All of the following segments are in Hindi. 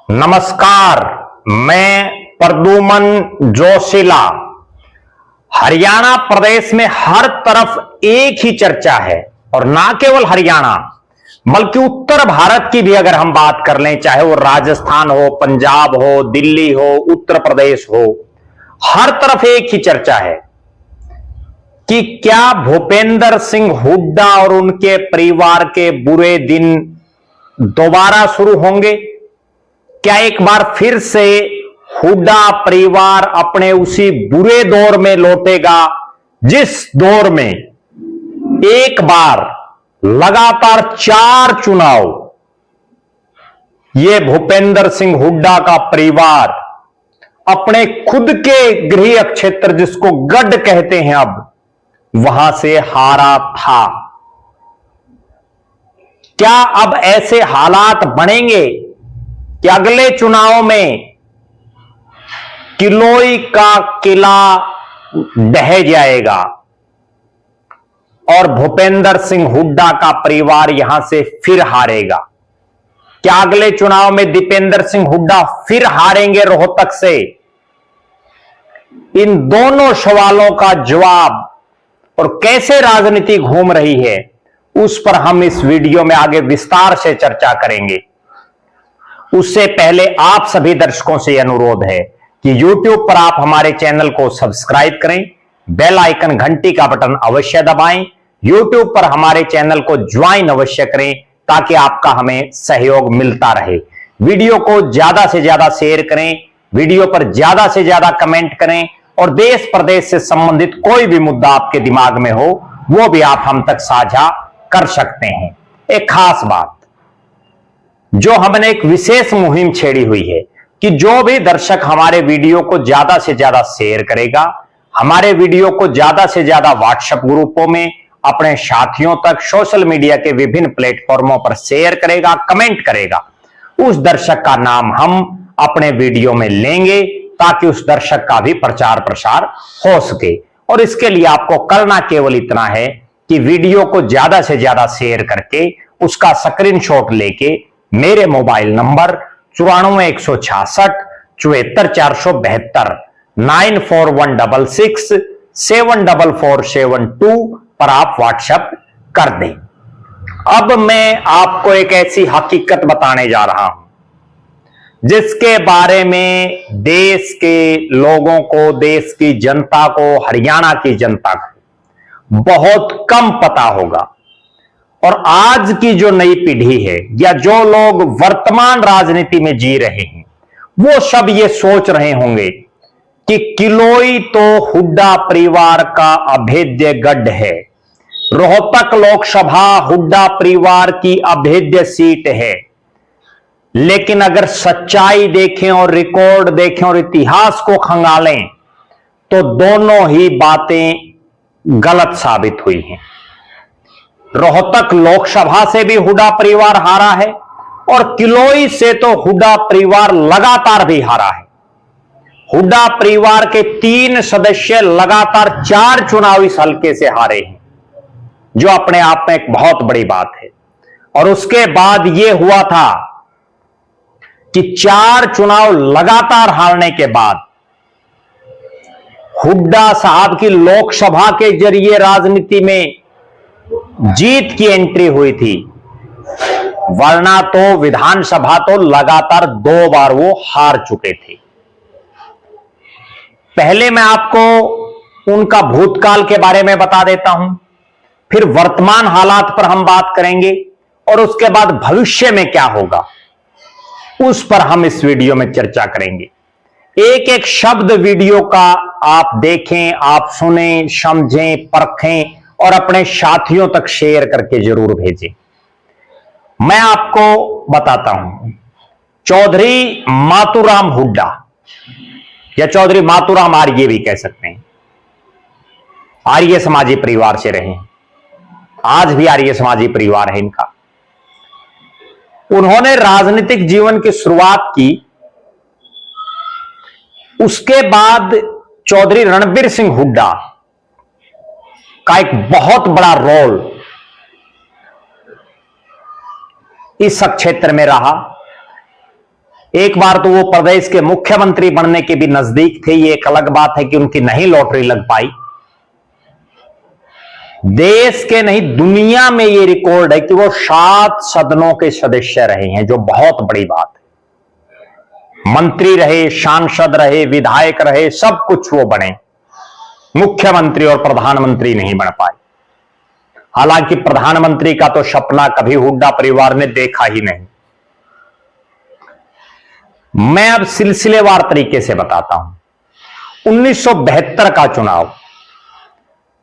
नमस्कार, मैं प्रद्युमन जोशीला। हरियाणा प्रदेश में हर तरफ एक ही चर्चा है और ना केवल हरियाणा बल्कि उत्तर भारत की भी अगर हम बात कर लें, चाहे वो राजस्थान हो, पंजाब हो, दिल्ली हो, उत्तर प्रदेश हो, हर तरफ एक ही चर्चा है कि क्या भूपेंद्र सिंह हुड्डा और उनके परिवार के बुरे दिन दोबारा शुरू होंगे। क्या एक बार फिर से हुड्डा परिवार अपने उसी बुरे दौर में लौटेगा, जिस दौर में एक बार लगातार 4 चुनाव ये भूपेंद्र सिंह हुड्डा का परिवार अपने खुद के गृह क्षेत्र, जिसको गढ़ कहते हैं, अब वहां से हारा था। क्या अब ऐसे हालात बनेंगे कि अगले चुनाव में किलोई का किला ढह जाएगा और भूपेंद्र सिंह हुड्डा का परिवार यहां से फिर हारेगा? क्या अगले चुनाव में दीपेंद्र सिंह हुड्डा फिर हारेंगे रोहतक से? इन दोनों सवालों का जवाब और कैसे राजनीति घूम रही है, उस पर हम इस वीडियो में आगे विस्तार से चर्चा करेंगे। उससे पहले आप सभी दर्शकों से अनुरोध है कि YouTube पर आप हमारे चैनल को सब्सक्राइब करें, बेल आइकन घंटी का बटन अवश्य दबाएं, YouTube पर हमारे चैनल को ज्वाइन अवश्य करें ताकि आपका हमें सहयोग मिलता रहे। वीडियो को ज्यादा से ज्यादा शेयर करें, वीडियो पर ज्यादा से ज्यादा कमेंट करें और देश प्रदेश से संबंधित कोई भी मुद्दा आपके दिमाग में हो वो भी आप हम तक साझा कर सकते हैं। एक खास बात जो हमने एक विशेष मुहिम छेड़ी हुई है कि जो भी दर्शक हमारे वीडियो को ज्यादा से ज्यादा शेयर करेगा, हमारे वीडियो को ज्यादा से ज्यादा व्हाट्सएप ग्रुपों में अपने साथियों तक, सोशल मीडिया के विभिन्न प्लेटफॉर्मों पर शेयर करेगा, कमेंट करेगा, उस दर्शक का नाम हम अपने वीडियो में लेंगे ताकि उस दर्शक का भी प्रचार प्रसार हो सके। और इसके लिए आपको करना केवल इतना है कि वीडियो को ज्यादा से ज्यादा शेयर करके उसका स्क्रीनशॉट लेके मेरे मोबाइल नंबर 94 166 74 472 94 166 74472 पर आप व्हाट्सएप कर दें। अब मैं आपको एक ऐसी हकीकत बताने जा रहा हूं जिसके बारे में देश के लोगों को, देश की जनता को, हरियाणा की जनता को बहुत कम पता होगा। और आज की जो नई पीढ़ी है या जो लोग वर्तमान राजनीति में जी रहे हैं, वो सब ये सोच रहे होंगे कि किलोई तो हुड्डा परिवार का अभेद्य गढ़ है, रोहतक लोकसभा हुड्डा परिवार की अभेद्य सीट है। लेकिन अगर सच्चाई देखें और रिकॉर्ड देखें और इतिहास को खंगालें तो दोनों ही बातें गलत साबित हुई हैं। रोहतक लोकसभा से भी हुड्डा परिवार हारा है और किलोई से तो हुड्डा परिवार लगातार भी हारा है। हुड्डा परिवार के 3 सदस्य लगातार 4 चुनाव इस हल्के से हारे हैं, जो अपने आप में एक बहुत बड़ी बात है। और उसके बाद यह हुआ था कि 4 चुनाव लगातार हारने के बाद हुड्डा साहब की लोकसभा के जरिए राजनीति में जीत की एंट्री हुई थी, वरना तो विधानसभा तो लगातार 2 बार वो हार चुके थे। पहले मैं आपको उनका भूतकाल के बारे में बता देता हूं, फिर वर्तमान हालात पर हम बात करेंगे और उसके बाद भविष्य में क्या होगा उस पर हम इस वीडियो में चर्चा करेंगे। एक एक शब्द वीडियो का आप देखें, आप सुनें, समझें, परखें और अपने साथियों तक शेयर करके जरूर भेजें। मैं आपको बताता हूं, चौधरी मातूराम हुड्डा या चौधरी मातूराम आर्य भी कह सकते हैं, आर्य समाजी परिवार से रहे, आज भी आर्य समाजी परिवार है इनका। उन्होंने राजनीतिक जीवन की शुरुआत की, उसके बाद चौधरी रणबीर सिंह हुड्डा का एक बहुत बड़ा रोल इस क्षेत्र में रहा। एक बार तो वो प्रदेश के मुख्यमंत्री बनने के भी नजदीक थे। ये एक अलग बात है कि उनकी नहीं लॉटरी लग पाई। देश के नहीं, दुनिया में ये रिकॉर्ड है कि वो 7 सदनों के सदस्य रहे हैं, जो बहुत बड़ी बात है। मंत्री रहे, सांसद रहे, विधायक रहे, सब कुछ वो बने। मुख्यमंत्री और प्रधानमंत्री नहीं बन पाए। हालांकि प्रधानमंत्री का तो सपना कभी हुड्डा परिवार ने देखा ही नहीं। मैं अब सिलसिलेवार तरीके से बताता हूं। 1972 का चुनाव,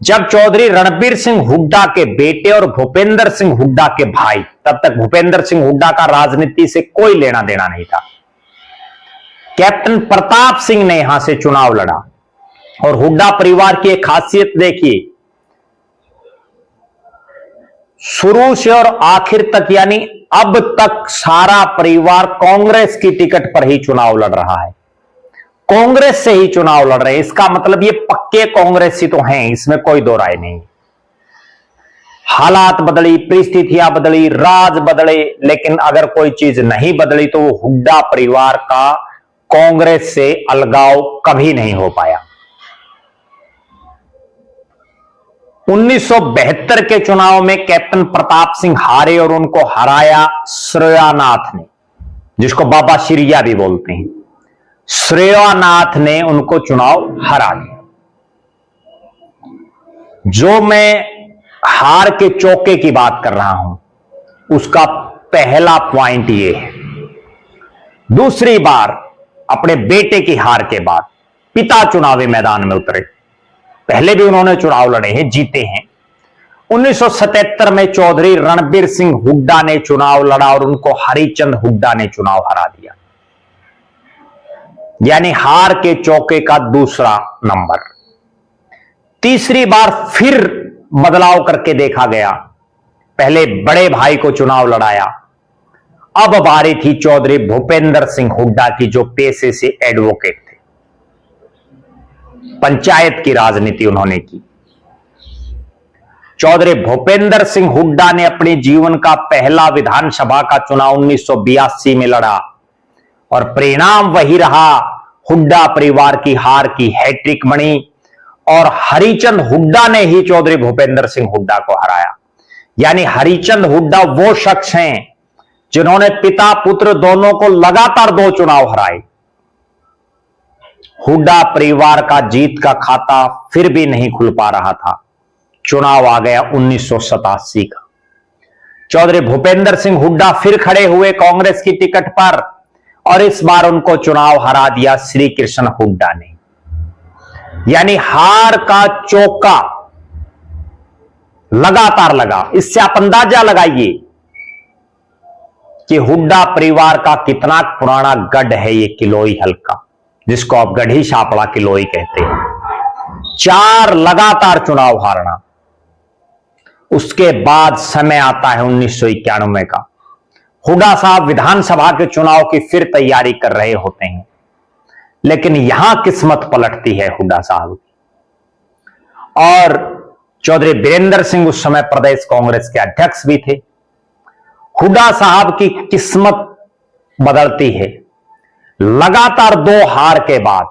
जब चौधरी रणबीर सिंह हुड्डा के बेटे और भूपेंद्र सिंह हुड्डा के भाई, तब तक भूपेंद्र सिंह हुड्डा का राजनीति से कोई लेना देना नहीं था, कैप्टन प्रताप सिंह ने यहां से चुनाव लड़ा। और हुड्डा परिवार की एक खासियत देखिए, शुरू से और आखिर तक, यानी अब तक सारा परिवार कांग्रेस की टिकट पर ही चुनाव लड़ रहा है, कांग्रेस से ही चुनाव लड़ रहे हैं। इसका मतलब ये पक्के कांग्रेसी तो हैं, इसमें कोई दो राय नहीं। हालात बदली, परिस्थितियां बदली, राज बदले, लेकिन अगर कोई चीज नहीं बदली तो वो हुड्डा परिवार का कांग्रेस से अलगाव कभी नहीं हो पाया। 1972 के चुनाव में कैप्टन प्रताप सिंह हारे और उनको हराया श्रेयानाथ ने, जिसको बाबा शिरिया भी बोलते हैं। श्रेयानाथ ने उनको चुनाव हरा दिया। जो मैं हार के चौके की बात कर रहा हूं, उसका पहला पॉइंट यह है, दूसरी बार अपने बेटे की हार के बाद पिता चुनावी मैदान में उतरे। पहले भी उन्होंने चुनाव लड़े हैं, जीते हैं। 1977 में चौधरी रणबीर सिंह हुड्डा ने चुनाव लड़ा और उनको हरिचंद हुड्डा ने चुनाव हरा दिया, यानी हार के चौके का दूसरा नंबर। तीसरी बार फिर बदलाव करके देखा गया, पहले बड़े भाई को चुनाव लड़ाया। अब बारी थी चौधरी भूपेंद्र सिंह हुड्डा की, जो पेशे से एडवोकेट थे। पंचायत की राजनीति उन्होंने की। चौधरी भूपेंद्र सिंह हुड्डा ने अपने जीवन का पहला विधानसभा का चुनाव 1982 में लड़ा और परिणाम वही रहा, हुड्डा परिवार की हार की हैट्रिक बनी और हरिचंद हुड्डा ने ही चौधरी भूपेंद्र सिंह हुड्डा को हराया। यानी हरिचंद हुड्डा वो शख्स हैं जिन्होंने पिता पुत्र दोनों को लगातार 2 चुनाव हराए। हुड्डा परिवार का जीत का खाता फिर भी नहीं खुल पा रहा था। चुनाव आ गया 1987 का। चौधरी भूपेंद्र सिंह हुड्डा फिर खड़े हुए कांग्रेस की टिकट पर और इस बार उनको चुनाव हरा दिया श्री कृष्ण हुड्डा ने। यानी हार का चौका लगातार लगा। इससे आप अंदाजा लगाइए कि हुड्डा परिवार का कितना पुराना गढ़ है ये किलोई हल्का, जिसको आप गढ़ी सापड़ा किलोई कहते हैं। 4 लगातार चुनाव हारना। उसके बाद समय आता है 1991 का। हुड्डा साहब विधानसभा के चुनाव की फिर तैयारी कर रहे होते हैं, लेकिन यहां किस्मत पलटती है हुड्डा साहब की। और चौधरी बीरेंद्र सिंह उस समय प्रदेश कांग्रेस के अध्यक्ष भी थे। हुड्डा साहब की किस्मत बदलती है लगातार 2 हार के बाद,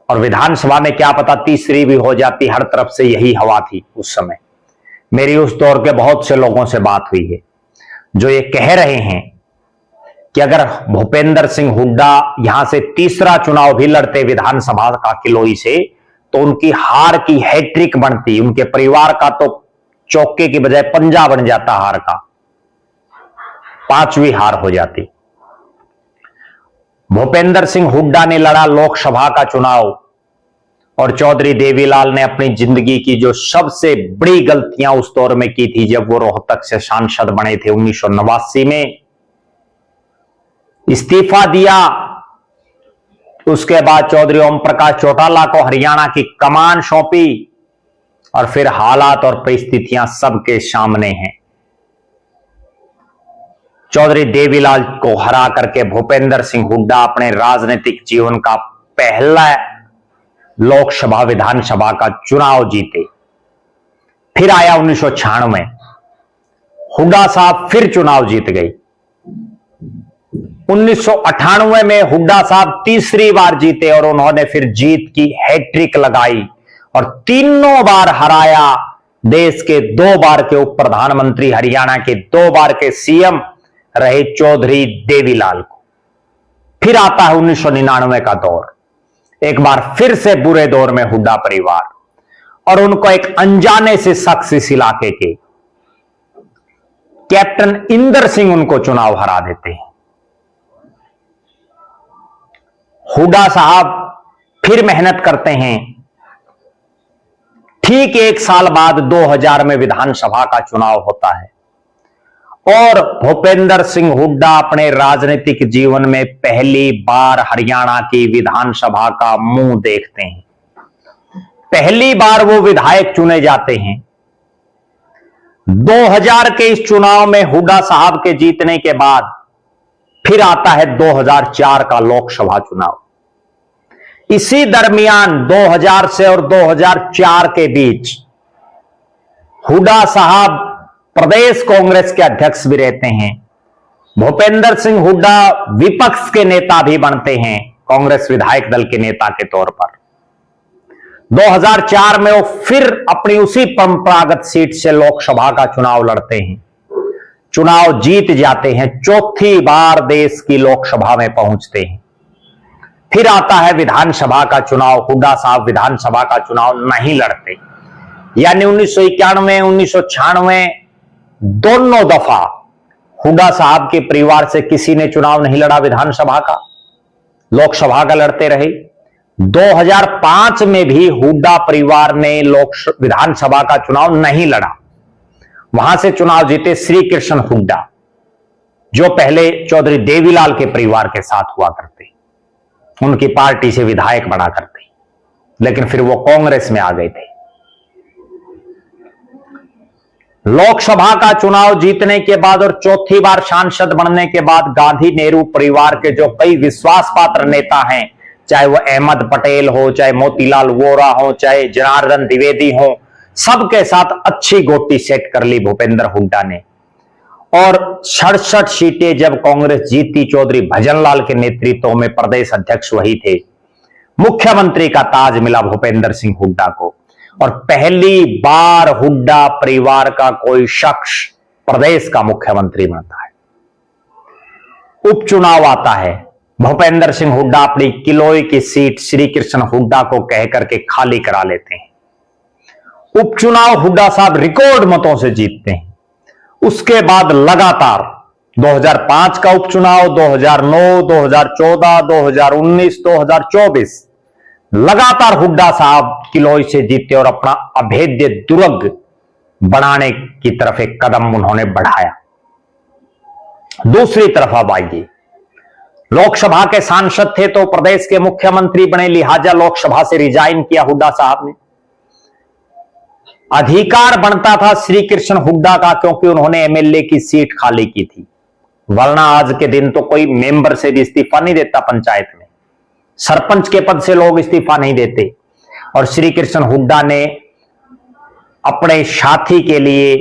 और विधानसभा में क्या पता तीसरी भी हो जाती। हर तरफ से यही हवा थी उस समय। मेरी उस दौर के बहुत से लोगों से बात हुई है जो ये कह रहे हैं कि अगर भूपेंद्र सिंह हुड्डा यहां से तीसरा चुनाव भी लड़ते विधानसभा का किलोई से, तो उनकी हार की हैट्रिक बनती। उनके परिवार का तो चौके की बजाय पंजा बन जाता हार का, 5वीं हार हो जाती। भूपेंद्र सिंह हुड्डा ने लड़ा लोकसभा का चुनाव और चौधरी देवीलाल ने अपनी जिंदगी की जो सबसे बड़ी गलतियां उस दौर में की थी, जब वो रोहतक से सांसद बने थे 1989 में, इस्तीफा दिया। उसके बाद चौधरी ओम प्रकाश चौटाला को हरियाणा की कमान सौंपी और फिर हालात और परिस्थितियां सबके सामने हैं। चौधरी देवीलाल को हरा करके भूपेंद्र सिंह हुड्डा अपने राजनीतिक जीवन का पहला लोकसभा विधानसभा का चुनाव जीते। फिर आया 1996, हुड्डा साहब फिर चुनाव जीत गए। 1998 में हुड्डा साहब तीसरी बार जीते और उन्होंने फिर जीत की हैट्रिक लगाई और तीनों बार हराया देश के 2 बार के उप प्रधानमंत्री, हरियाणा के 2 बार के सीएम रहे चौधरी देवीलाल को। फिर आता है 1999 का दौर, एक बार फिर से बुरे दौर में हुड्डा परिवार, और उनको एक अनजाने से शख्स इस इलाके के कैप्टन इंदर सिंह उनको चुनाव हरा देते हैं। हुड्डा साहब फिर मेहनत करते हैं। ठीक 1 साल बाद 2000 में विधानसभा का चुनाव होता है और भूपेंद्र सिंह हुड्डा अपने राजनीतिक जीवन में पहली बार हरियाणा की विधानसभा का मुंह देखते हैं। पहली बार वो विधायक चुने जाते हैं। 2000 के इस चुनाव में हुड्डा साहब के जीतने के बाद फिर आता है 2004 का लोकसभा चुनाव। इसी दरमियान 2000 से और 2004 के बीच हुड्डा साहब प्रदेश कांग्रेस के अध्यक्ष भी रहते हैं। भूपेंद्र सिंह हुड्डा विपक्ष के नेता भी बनते हैं, कांग्रेस विधायक दल के नेता के तौर पर। 2004 में वो फिर अपनी उसी परंपरागत सीट से लोकसभा का चुनाव लड़ते हैं, चुनाव जीत जाते हैं, चौथी बार देश की लोकसभा में पहुंचते हैं। फिर आता है विधानसभा का चुनाव। हुड्डा साहब विधानसभा का चुनाव नहीं लड़ते, यानी 1991, 1996 दोनों दफा हुड्डा साहब के परिवार से किसी ने चुनाव नहीं लड़ा विधानसभा का, लोकसभा का लड़ते रहे। 2005 में भी हुड्डा परिवार ने विधानसभा का चुनाव नहीं लड़ा, वहां से चुनाव जीते श्री कृष्ण हुड्डा, जो पहले चौधरी देवीलाल के परिवार के साथ हुआ करते, उनकी पार्टी से विधायक बना करते, लेकिन फिर वो कांग्रेस में आ गए थे। लोकसभा का चुनाव जीतने के बाद और चौथी बार सांसद बनने के बाद गांधी नेहरू परिवार के जो कई विश्वास पात्र नेता हैं, चाहे वो अहमद पटेल हो, चाहे मोतीलाल वोरा हो, चाहे जनार्दन द्विवेदी हो, सबके साथ अच्छी गोटी सेट कर ली भूपेंद्र हुड्डा ने। और 67 सीटें जब कांग्रेस जीती, चौधरी भजनलाल के नेतृत्व में प्रदेश अध्यक्ष वही थे, मुख्यमंत्री का ताज मिला भूपेंद्र सिंह हुड्डा को। और पहली बार हुड्डा परिवार का कोई शख्स प्रदेश का मुख्यमंत्री बनता है। उपचुनाव आता है, भूपेंद्र सिंह हुड्डा अपनी किलोई की सीट श्री कृष्ण हुड्डा को कह करके खाली करा लेते हैं। उपचुनाव हुड्डा साहब रिकॉर्ड मतों से जीतते हैं। उसके बाद लगातार 2005 का उपचुनाव, 2009, 2014, 2019, 2024 लगातार हुड्डा साहब किलोई से जीते और अपना अभेद्य दुर्ग बनाने की तरफ एक कदम उन्होंने बढ़ाया। दूसरी तरफ अब आइए, लोकसभा के सांसद थे तो प्रदेश के मुख्यमंत्री बने, लिहाजा लोकसभा से रिजाइन किया हुड्डा साहब ने। अधिकार बनता था श्री कृष्ण हुड्डा का, क्योंकि उन्होंने एमएलए की सीट खाली की थी, वरना आज के दिन तो कोई मेंबर से भी इस्तीफा नहीं देता पंचायत में, सरपंच के पद से लोग इस्तीफा नहीं देते। और श्री कृष्ण हुड्डा ने अपने साथी के लिए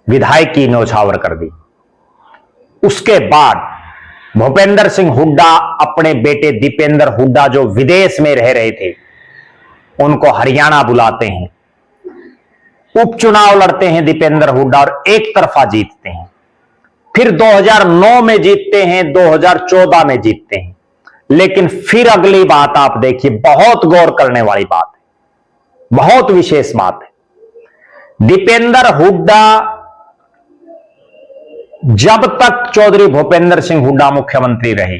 विधायक की न्यौछावर कर दी। उसके बाद भूपेंद्र सिंह हुड्डा अपने बेटे दीपेंद्र हुड्डा जो विदेश में रह रहे थे, उनको हरियाणा बुलाते हैं, उपचुनाव लड़ते हैं दीपेंद्र हुड्डा और एक तरफा जीतते हैं। फिर 2009 में जीतते हैं, 2014 में जीतते हैं। लेकिन फिर अगली बात आप देखिए, बहुत गौर करने वाली बात है, बहुत विशेष बात है। दीपेंद्र हुड्डा जब तक चौधरी भूपेंद्र सिंह हुड्डा मुख्यमंत्री रहे,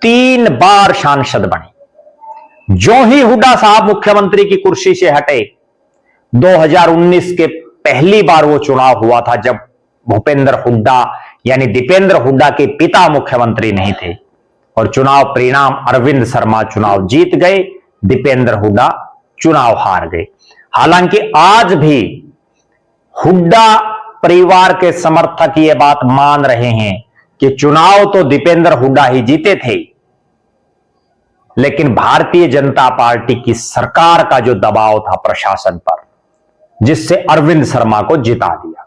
3 बार सांसद बने। जो ही हुड्डा साहब मुख्यमंत्री की कुर्सी से हटे, 2019 के पहली बार वो चुनाव हुआ था जब भूपेंद्र हुड्डा यानी दीपेंद्र हुड्डा के पिता मुख्यमंत्री नहीं थे, और चुनाव परिणाम अरविंद शर्मा चुनाव जीत गए, दीपेंद्र हुड्डा चुनाव हार गए। हालांकि आज भी हुड्डा परिवार के समर्थक ये बात मान रहे हैं कि चुनाव तो दीपेंद्र हुड्डा ही जीते थे, लेकिन भारतीय जनता पार्टी की सरकार का जो दबाव था प्रशासन पर, जिससे अरविंद शर्मा को जिता दिया।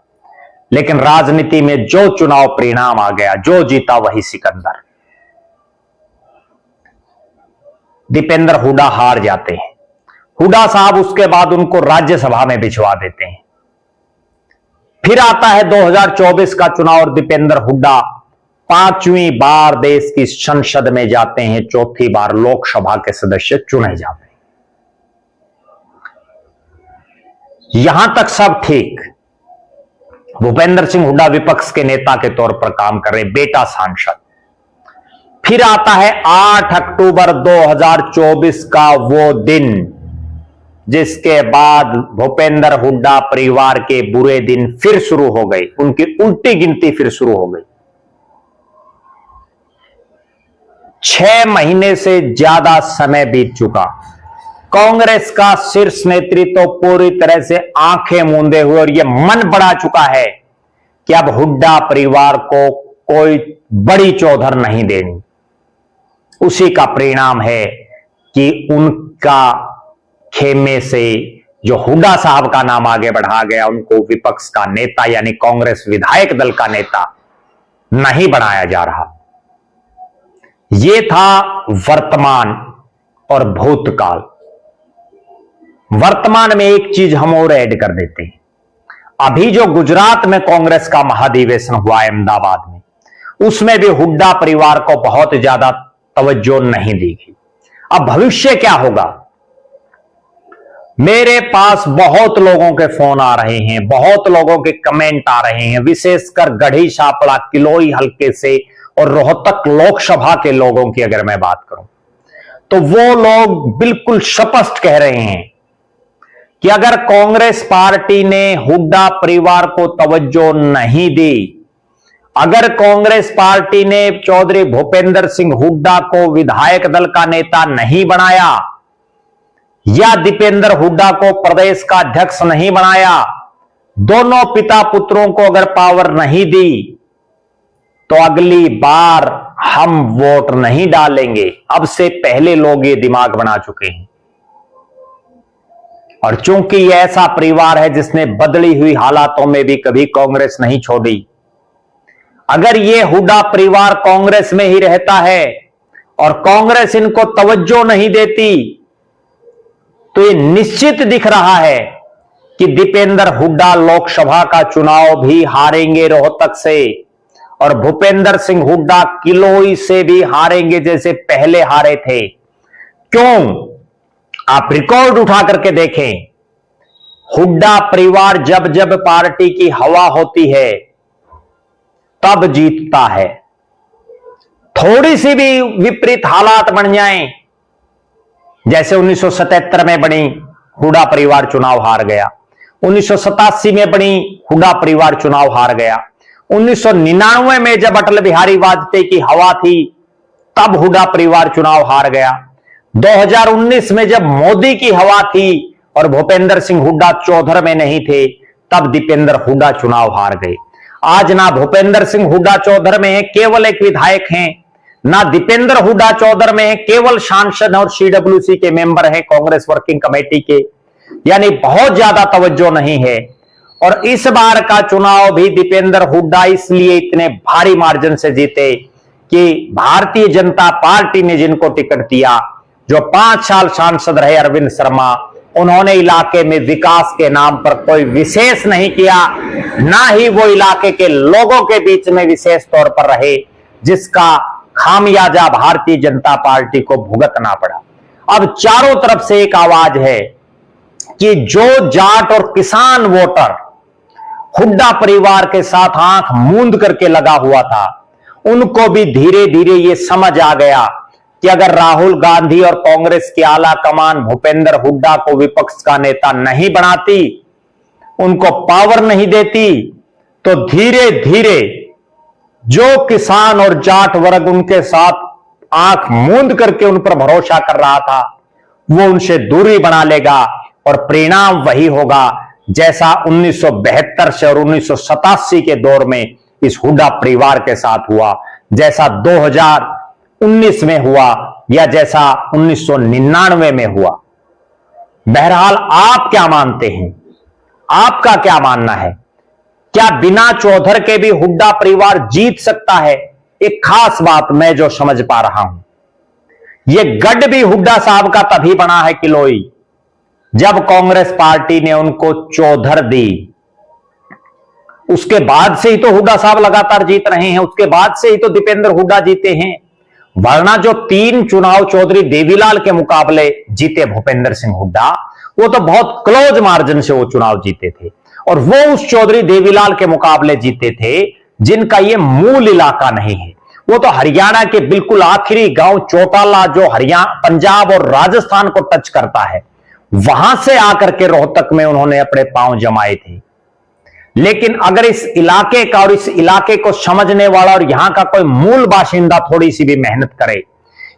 लेकिन राजनीति में जो चुनाव परिणाम आ गया, जो जीता वही सिकंदर। दीपेंद्र हुड्डा हार जाते हैं। हुड्डा साहब उसके बाद उनको राज्यसभा में भिजवा देते हैं। फिर आता है 2024 का चुनाव और दीपेंद्र हुड्डा 5वीं बार देश की संसद में जाते हैं, 4थी बार लोकसभा के सदस्य चुने जाते हैं। यहां तक सब ठीक। भूपेंद्र सिंह हुड्डा विपक्ष के नेता के तौर पर काम कर रहे, बेटा सांसद। फिर आता है 8 अक्टूबर 2024 का वो दिन जिसके बाद भूपेंद्र हुड्डा परिवार के बुरे दिन फिर शुरू हो गए, उनकी उल्टी गिनती फिर शुरू हो गई। 6 महीने से ज्यादा समय बीत चुका। कांग्रेस का शीर्ष नेतृत्व पूरी तरह से आंखें मूंदे हुए और यह मन बढ़ा चुका है कि अब हुड्डा परिवार को कोई बड़ी चौधर नहीं देनी। उसी का परिणाम है कि उनका खेमे से जो हुड्डा साहब का नाम आगे बढ़ा गया, उनको विपक्ष का नेता यानी कांग्रेस विधायक दल का नेता नहीं बनाया जा रहा। यह था वर्तमान और भूतकाल। वर्तमान में एक चीज हम और ऐड कर देते हैं। अभी जो गुजरात में कांग्रेस का महाधिवेशन हुआ अहमदाबाद में, उसमें भी हुड्डा परिवार को बहुत ज्यादा तवज्जो नहीं दी गई। अब भविष्य क्या होगा? मेरे पास बहुत लोगों के फोन आ रहे हैं, बहुत लोगों के कमेंट आ रहे हैं, विशेषकर गढ़ी शापड़ा किलोई हल्के से और रोहतक लोकसभा के लोगों की अगर मैं बात करूं तो वो लोग बिल्कुल स्पष्ट कह रहे हैं कि अगर कांग्रेस पार्टी ने हुड्डा परिवार को तवज्जो नहीं दी, अगर कांग्रेस पार्टी ने चौधरी भूपेंद्र सिंह हुड्डा को विधायक दल का नेता नहीं बनाया या दीपेंद्र हुड्डा को प्रदेश का अध्यक्ष नहीं बनाया, दोनों पिता पुत्रों को अगर पावर नहीं दी, तो अगली बार हम वोट नहीं डालेंगे। अब से पहले लोग ये दिमाग बना चुके हैं। और चूंकि यह ऐसा परिवार है जिसने बदली हुई हालातों में भी कभी कांग्रेस नहीं छोड़ी, अगर यह हुड्डा परिवार कांग्रेस में ही रहता है और कांग्रेस इनको तवज्जो नहीं देती, तो यह निश्चित दिख रहा है कि दीपेंद्र हुड्डा लोकसभा का चुनाव भी हारेंगे रोहतक से और भूपेंद्र सिंह हुड्डा किलोई से भी हारेंगे जैसे पहले हारे थे। क्यों? आप रिकॉर्ड उठा करके देखें। हुड्डा परिवार जब जब पार्टी की हवा होती है तब जीतता है। थोड़ी सी भी विपरीत हालात बन जाएं, जैसे 1977 में बनी, हुड्डा परिवार चुनाव हार गया। 1987 में बनी, हुड्डा परिवार चुनाव हार गया। 1999 में जब अटल बिहारी वाजपेयी की हवा थी तब हुड्डा परिवार चुनाव हार गया। 2019 में जब मोदी की हवा थी और भूपेंद्र सिंह हुड्डा चौधर में नहीं थे, तब दीपेंद्र हुड्डा चुनाव हार गए। आज ना भूपेंद्र सिंह हुड्डा चौधर में है, केवल एक विधायक हैं, ना दीपेंद्र हुड्डा चौधर में है, केवल सांसद और सीडब्ल्यूसी के मेंबर हैं कांग्रेस वर्किंग कमेटी के। यानी बहुत ज्यादा तवज्जो नहीं है। और इस बार का चुनाव भी दीपेंद्र हुड्डा इसलिए इतने भारी मार्जिन से जीते कि भारतीय जनता पार्टी ने जिनको टिकट दिया, जो 5 साल सांसद रहे अरविंद शर्मा, उन्होंने इलाके में विकास के नाम पर कोई विशेष नहीं किया, ना ही वो इलाके के लोगों के बीच में विशेष तौर पर रहे, जिसका खामियाजा भारतीय जनता पार्टी को भुगतना पड़ा। अब चारों तरफ से एक आवाज है कि जो जाट और किसान वोटर हुड्डा परिवार के साथ आंख मूंद करके लगा हुआ था, उनको भी धीरे धीरे ये समझ आ गया कि अगर राहुल गांधी और कांग्रेस की आला कमान भूपेंद्र हुड्डा को विपक्ष का नेता नहीं बनाती, उनको पावर नहीं देती, तो धीरे धीरे जो किसान और जाट वर्ग उनके साथ आंख मूंद करके उन पर भरोसा कर रहा था, वो उनसे दूरी बना लेगा और परिणाम वही होगा जैसा 1972 से और 1987 के दौर में इस हुड्डा परिवार के साथ हुआ, जैसा 2019 में हुआ या जैसा 1999 में हुआ। बहरहाल आप क्या मानते हैं? आपका क्या मानना है? क्या बिना चौधर के भी हुड्डा परिवार जीत सकता है? एक खास बात मैं जो समझ पा रहा हूं, यह गढ़ भी हुड्डा साहब का तभी बना है किलोई, जब कांग्रेस पार्टी ने उनको चौधर दी। उसके बाद से ही तो हुड्डा साहब लगातार जीत रहे हैं, उसके बाद से ही तो दीपेंद्र हुड्डा जीते हैं। वरना जो 3 चुनाव चौधरी देवीलाल के मुकाबले जीते भूपेंद्र सिंह हुड्डा, वो तो बहुत क्लोज मार्जिन से वो चुनाव जीते थे, और वो उस चौधरी देवीलाल के मुकाबले जीते थे जिनका ये मूल इलाका नहीं है। वो तो हरियाणा के बिल्कुल आखिरी गांव चौटाला, जो हरियाणा, पंजाब और राजस्थान को टच करता है, वहां से आकर के रोहतक में उन्होंने अपने पांव जमाए थे। लेकिन अगर इस इलाके का और इस इलाके को समझने वाला और यहां का कोई मूल बाशिंदा थोड़ी सी भी मेहनत करे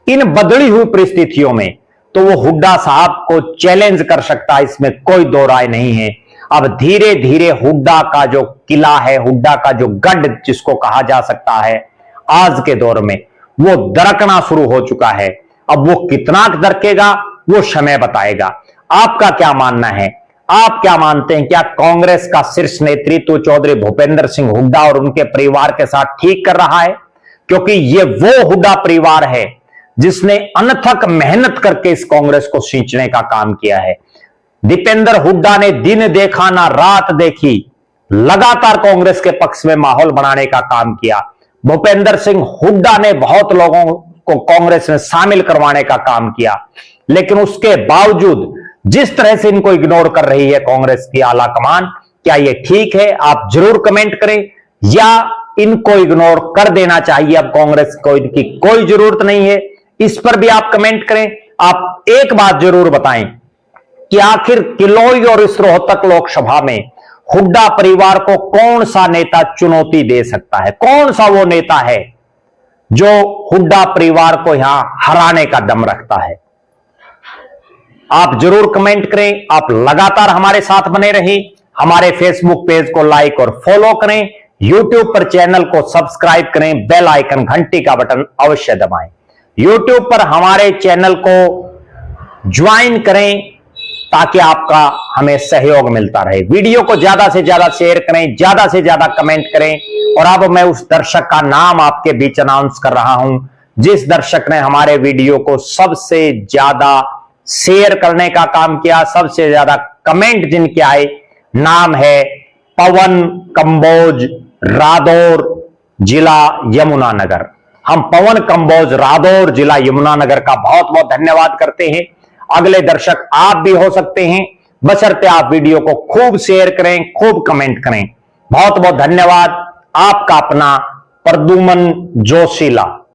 इन बदली हुई परिस्थितियों में, तो वो हुड्डा साहब को चैलेंज कर सकता है, इसमें कोई दो राय नहीं है। अब धीरे धीरे हुड्डा का जो किला है, हुड्डा का जो गढ़ जिसको कहा जा सकता है आज के दौर में, वो दरकना शुरू हो चुका है। अब वो कितना दरकेगा वो समय बताएगा। आपका क्या मानना है? आप क्या मानते हैं? क्या कांग्रेस का शीर्ष नेतृत्व चौधरी भूपेंद्र सिंह हुड्डा और उनके परिवार के साथ ठीक कर रहा है? क्योंकि ये वो हुड्डा परिवार है जिसने अनथक मेहनत करके इस कांग्रेस को सींचने का काम किया है। दीपेंद्र हुड्डा ने दिन देखा ना रात देखी, लगातार कांग्रेस के पक्ष में माहौल बनाने का काम किया। भूपेंद्र सिंह हुड्डा ने बहुत लोगों को कांग्रेस में शामिल करवाने का काम किया, लेकिन उसके बावजूद जिस तरह से इनको इग्नोर कर रही है कांग्रेस की आला कमान, क्या यह ठीक है? आप जरूर कमेंट करें। या इनको इग्नोर कर देना चाहिए, अब कांग्रेस को इनकी कोई जरूरत नहीं है, इस पर भी आप कमेंट करें। आप एक बात जरूर बताएं कि आखिर किलोई और इस रोहतक लोकसभा में हुड्डा परिवार को कौन सा नेता चुनौती दे सकता है? कौन सा वो नेता है जो हुड्डा परिवार को यहां हराने का दम रखता है? आप जरूर कमेंट करें। आप लगातार हमारे साथ बने रहें। हमारे फेसबुक पेज को लाइक और फॉलो करें। यूट्यूब पर चैनल को सब्सक्राइब करें। बेल आइकन घंटी का बटन अवश्य दबाएं। यूट्यूब पर हमारे चैनल को ज्वाइन करें ताकि आपका हमें सहयोग मिलता रहे। वीडियो को ज्यादा से ज्यादा शेयर करें, ज्यादा से ज्यादा कमेंट करें। और अब मैं उस दर्शक का नाम आपके बीच अनाउंस कर रहा हूं जिस दर्शक ने हमारे वीडियो को सबसे ज्यादा शेयर करने का काम किया, सबसे ज्यादा कमेंट जिनके आए। नाम है पवन कंबोज, रादौर, जिला यमुनानगर। हम पवन कंबोज, रादौर, जिला यमुनानगर का बहुत बहुत धन्यवाद करते हैं। अगले दर्शक आप भी हो सकते हैं, बशर्ते आप वीडियो को खूब शेयर करें, खूब कमेंट करें। बहुत बहुत धन्यवाद। आपका अपना प्रद्युमन जोशीला।